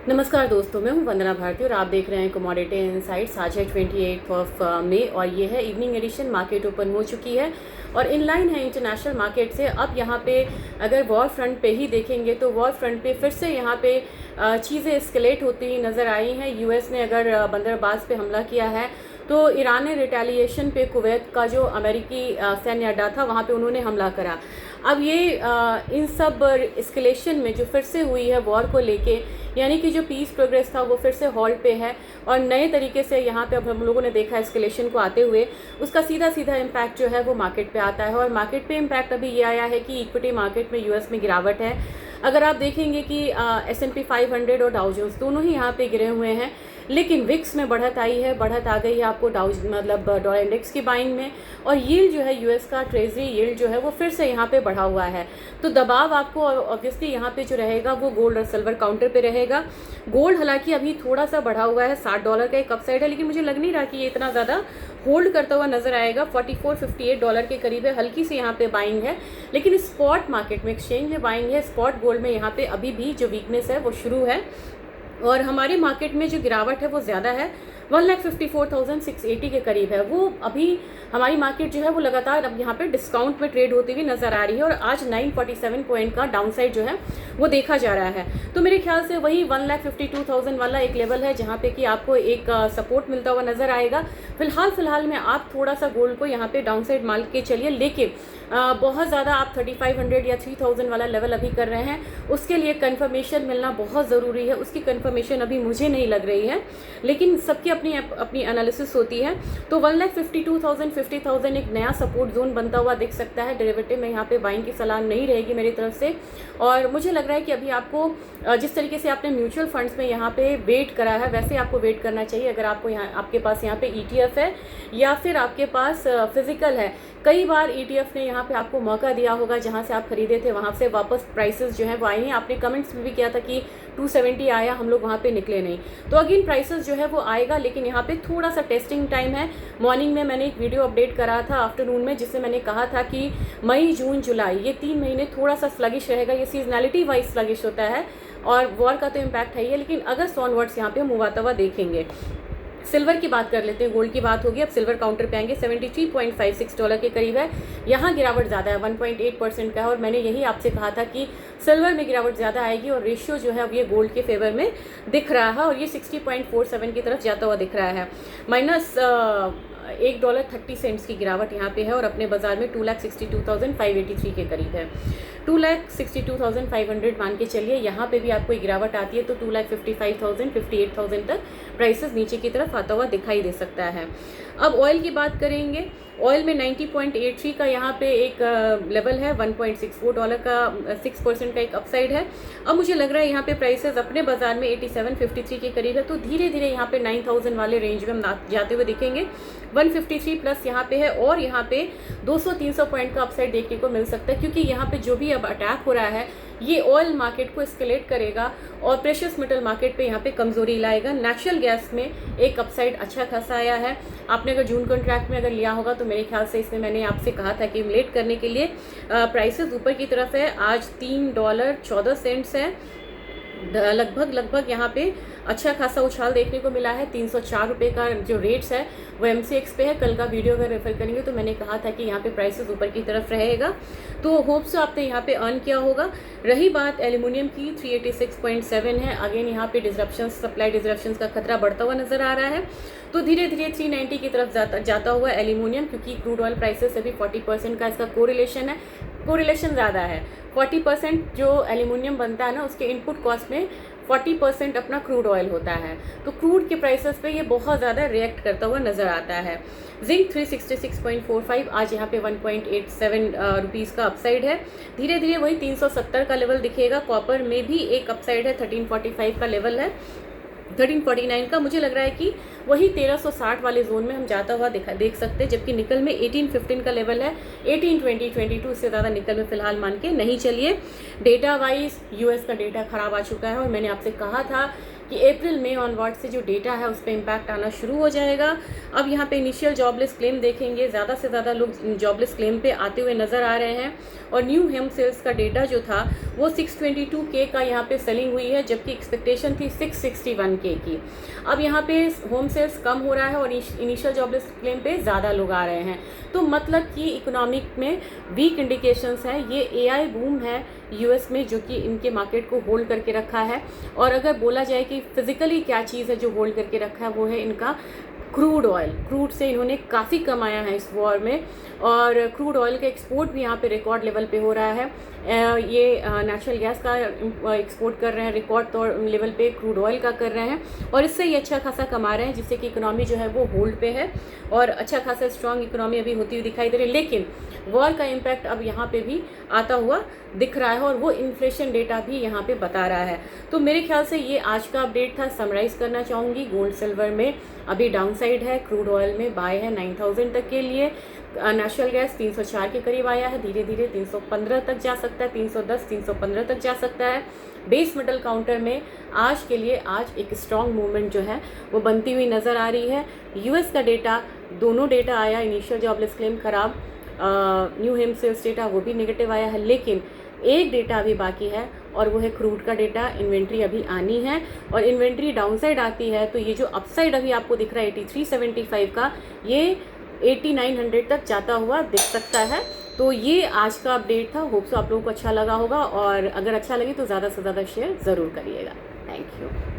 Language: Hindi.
नमस्कार दोस्तों, मैं हूं वंदना भारती और आप देख रहे हैं कमोडिटी इनसाइट्स। आज है 28 मई और ये है इवनिंग एडिशन। मार्केट ओपन हो चुकी है और इन लाइन है इंटरनेशनल मार्केट से। अब यहाँ पे अगर वॉर फ्रंट पे ही देखेंगे तो वॉर फ्रंट पे फिर से यहाँ पे चीज़ें एस्केलेट होती हुई नज़र आई हैं। यूएस ने अगर बंदरबाज पे हमला किया है तो ईरान ने रिटेलिएशन पे कुवैत का जो अमेरिकी सैन्य अड्डा था वहाँ पे उन्होंने हमला करा। अब ये इन सब एस्केलेशन में जो फिर से हुई है वॉर को लेके, यानी कि जो पीस प्रोग्रेस था वो फिर से हॉल्ट पे है और नए तरीके से यहाँ पे अब हम लोगों ने देखा एस्केलेशन को आते हुए उसका सीधा सीधा इम्पैक्ट जो है वो मार्केट पे आता है। और मार्केट पे इम्पैक्ट अभी ये आया है कि इक्विटी मार्केट में यूएस में गिरावट है। अगर आप देखेंगे कि S&P 500 और डाउ जोन्स दोनों ही यहाँ पे गिरे हुए हैं, लेकिन विक्स में बढ़त आई है, बढ़त आ गई है आपको डॉलर इंडेक्स की बाइंग में। और यील्ड जो है यूएस का ट्रेजरी यील्ड जो है वो फिर से यहाँ पे बढ़ा हुआ है। तो दबाव आपको ऑब्वियसली यहाँ पे जो रहेगा वो गोल्ड और सिल्वर काउंटर पे रहेगा। गोल्ड हालांकि अभी थोड़ा सा बढ़ा हुआ है, $60 का एक अपसाइड है, लेकिन मुझे लग नहीं रहा कि ये इतना ज़्यादा होल्ड करता हुआ नजर आएगा। $44-58 के करीब है, हल्की सी यहाँ पे बाइंग है। लेकिन स्पॉट मार्केट में एक्सचेंज में बाइंग है, स्पॉट गोल्ड में यहाँ पे अभी भी जो वीकनेस है वो शुरू है। और हमारे मार्केट में जो गिरावट है वो ज़्यादा है, 1,54,680 के करीब है। वो अभी हमारी मार्केट जो है वो लगातार अब यहाँ पे डिस्काउंट में ट्रेड होती हुई नज़र आ रही है और आज 947 पॉइंट का डाउनसाइड जो है वो देखा जा रहा है। तो मेरे ख्याल से वही 1,52,000 वाला एक लेवल है जहाँ पे कि आपको एक सपोर्ट मिलता हुआ नज़र आएगा। फिलहाल में आप थोड़ा सा गोल्ड को यहाँ पे डाउनसाइड मान के चलिए, लेकिन बहुत ज़्यादा आप 3,500 या 3,000 वाला लेवल अभी कर रहे हैं, उसके लिए कंफर्मेशन मिलना बहुत ज़रूरी है। उसकी कंफर्मेशन अभी मुझे नहीं लग रही है, लेकिन सबकी अपनी एनालिसिस होती है। तो 1,52,000 50,000 एक नया सपोर्ट जोन बनता हुआ दिख सकता है। डेरिवेटिव में यहाँ पे बाइंग की सलाह नहीं रहेगी मेरी तरफ से। और मुझे लग रहा है कि अभी आपको जिस तरीके से आपने म्यूचुअल फंड्स में यहाँ पे वेट करा है वैसे आपको वेट करना चाहिए। अगर आपको यहाँ आपके पास यहाँ पे ETF है या फिर आपके पास फिजिकल है, कई बार ETF ने यहाँ पे आपको मौका दिया होगा, जहाँ से आप खरीदे थे वहाँ से वापस प्राइसेस जो है वो आई हैं। आपने कमेंट्स में भी किया था कि 270 आया, हम लोग वहाँ पे निकले नहीं। तो अगेन प्राइसेस जो है वो आएगा, लेकिन यहाँ पे थोड़ा सा टेस्टिंग टाइम है। मॉर्निंग में मैंने एक वीडियो अपडेट करा था आफ्टरनून में, जिससे मैंने कहा था कि मई जून जुलाई ये 3 महीने थोड़ा सा स्लगिश रहेगा। ये सीजनैलिटी वाइज स्लगिश होता है और वॉर का तो इम्पैक्ट है ही है, लेकिन अगस्त ऑनवर्ड्स यहाँ पे मूव आता हुआ देखेंगे। सिल्वर की बात कर लेते हैं, गोल्ड की बात होगी। अब सिल्वर काउंटर पे आएंगे, $73.56 के करीब है। यहाँ गिरावट ज़्यादा है, 1.8% का है और मैंने यही आपसे कहा था कि सिल्वर में गिरावट ज़्यादा आएगी और रेशियो जो है अब ये गोल्ड के फेवर में दिख रहा है और ये 60.47 की तरफ जाता हुआ दिख रहा है। माइनस $1.30 की गिरावट यहाँ पे है और अपने बाजार में 2,62,583 के करीब है। 2,62,500 मान के चलिए, यहाँ पे भी आपको गिरावट आती है तो 2,55,000 58,000 तक प्राइसेस नीचे की तरफ आता हुआ दिखाई दे सकता है। अब ऑयल की बात करेंगे। ऑयल में 90.83 का यहाँ पे एक लेवल है, $1.64 का 6% का एक अपसाइड है। अब मुझे लग रहा है यहाँ पे प्राइसेस अपने बाजार में 87.53 के करीब है, तो धीरे धीरे यहाँ पे 9,000 वाले रेंज में हम जाते हुए दिखेंगे। 153 प्लस यहाँ पे है और यहाँ पे 200-300 पॉइंट का अपसाइड देखने को मिल सकता है, क्योंकि यहाँ पे जो भी अब अटैक हो रहा है ये ऑयल मार्केट को एस्केलेट करेगा और प्रेशियस मेटल मार्केट पे यहाँ पे कमजोरी लाएगा। नेचुरल गैस में एक अपसाइड अच्छा खासा आया है। आपने अगर जून कॉन्ट्रैक्ट में अगर लिया होगा तो मेरे ख्याल से इसमें मैंने आपसे कहा था कि लेट करने के लिए प्राइसेस ऊपर की तरफ है। आज $3.14 है, लगभग यहाँ पे अच्छा खासा उछाल देखने को मिला है। 304 रुपये का जो रेट्स है वो MCX पे है। कल का वीडियो अगर रेफर करेंगे तो मैंने कहा था कि यहाँ पे प्राइसेस ऊपर की तरफ रहेगा, तो होप से आपने यहाँ पे अर्न किया होगा। रही बात एल्यूमिनियम की, 386.7 है। अगेन यहाँ पे सप्लाई डिस्रप्शंस का खतरा बढ़ता हुआ नजर आ रहा है, तो धीरे धीरे 390 की तरफ जाता हुआ एल्यूमिनियम, क्योंकि क्रूड ऑयल प्राइसेस अभी 40% का इसका कोरिलेशन है, कोरिलेशन ज़्यादा है। 40% जो एल्यूमिनियम बनता है ना उसके इनपुट कॉस्ट में 40% अपना क्रूड ऑयल होता है, तो क्रूड के प्राइसेस पे ये बहुत ज़्यादा रिएक्ट करता हुआ नज़र आता है। जिंक 366.45, आज यहाँ पे 1.87 रुपीज़ का अपसाइड है। धीरे धीरे वही 370 का लेवल दिखेगा। कॉपर में भी एक अपसाइड है, 1345 का लेवल है, 1349 का। मुझे लग रहा है कि वही 1360 वाले जोन में हम जाता हुआ देख सकते हैं, जबकि निकल में 1815 का लेवल है, 1820 22 इससे ज़्यादा निकल में फिलहाल मान के नहीं चलिए। डेटा वाइज यूएस का डेटा खराब आ चुका है और मैंने आपसे कहा था कि अप्रैल मई ऑनवर्ड से जो डेटा है उस पर इम्पैक्ट आना शुरू हो जाएगा। अब यहाँ पे इनिशियल जॉबलेस क्लेम देखेंगे, ज़्यादा से ज़्यादा लोग जॉबलेस क्लेम पे आते हुए नज़र आ रहे हैं। और न्यू होम सेल्स का डेटा जो था वो 622K का यहाँ पे सेलिंग हुई है, जबकि एक्सपेक्टेशन थी 661K की। अब यहाँ पे होम सेल्स कम हो रहा है और इनिशियल जॉबलेस क्लेम पे ज़्यादा लोग आ रहे हैं। तो मतलब कि इकोनॉमिक में वीक इंडिकेशंस हैं। ये AI बूम है यूएस में जो कि इनके मार्केट को होल्ड करके रखा है। और अगर बोला जाए कि फिजिकली क्या चीज़ है जो होल्ड करके रखा है, वो है इनका क्रूड ऑयल। क्रूड से इन्होंने काफ़ी कमाया है इस वॉर में, और क्रूड ऑयल का एक्सपोर्ट भी यहाँ पे रिकॉर्ड लेवल पे हो रहा है। ये नेचुरल गैस का एक्सपोर्ट कर रहे हैं, रिकॉर्ड तौर लेवल पे क्रूड ऑयल का कर रहे हैं, और इससे ये अच्छा खासा कमा रहे हैं, जिससे कि इकोनॉमी जो है वो होल्ड पे है और अच्छा खासा स्ट्रांग इकोनॉमी अभी होती हुई दिखाई दे रही है। लेकिन वॉर का इम्पैक्ट अब यहाँ पे भी आता हुआ दिख रहा है, और वो इन्फ्लेशन डेटा भी यहाँ पे बता रहा है। तो मेरे ख्याल से ये आज का अपडेट था। समराइज़ करना चाहूँगी, गोल्ड सिल्वर में अभी डाउनसाइड है, क्रूड ऑयल में बाय है 9000 तक के लिए, नेचुरल गैस 304 के करीब आया है, धीरे धीरे 315 तक जा सकता है, 310 315 तक जा सकता है। बेस मेटल काउंटर में आज के लिए आज एक स्ट्रॉन्ग मूवमेंट जो है वो बनती हुई नज़र आ रही है। यूएस का डेटा, दोनों डेटा आया, इनिशियल जॉबलेस क्लेम खराब, न्यू होम सेल्स डेटा वो भी नेगेटिव आया है, लेकिन एक डेटा अभी बाकी है और वो है क्रूड का डेटा। इन्वेंट्री अभी आनी है, और इन्वेंट्री डाउनसाइड आती है तो ये जो अपसाइड अभी आपको दिख रहा है 8375 का, ये 8900 तक जाता हुआ दिख सकता है। तो ये आज का अपडेट था। होप सो आप लोगों को अच्छा लगा होगा, और अगर अच्छा लगे तो ज़्यादा से ज़्यादा शेयर ज़रूर करिएगा। Thank you.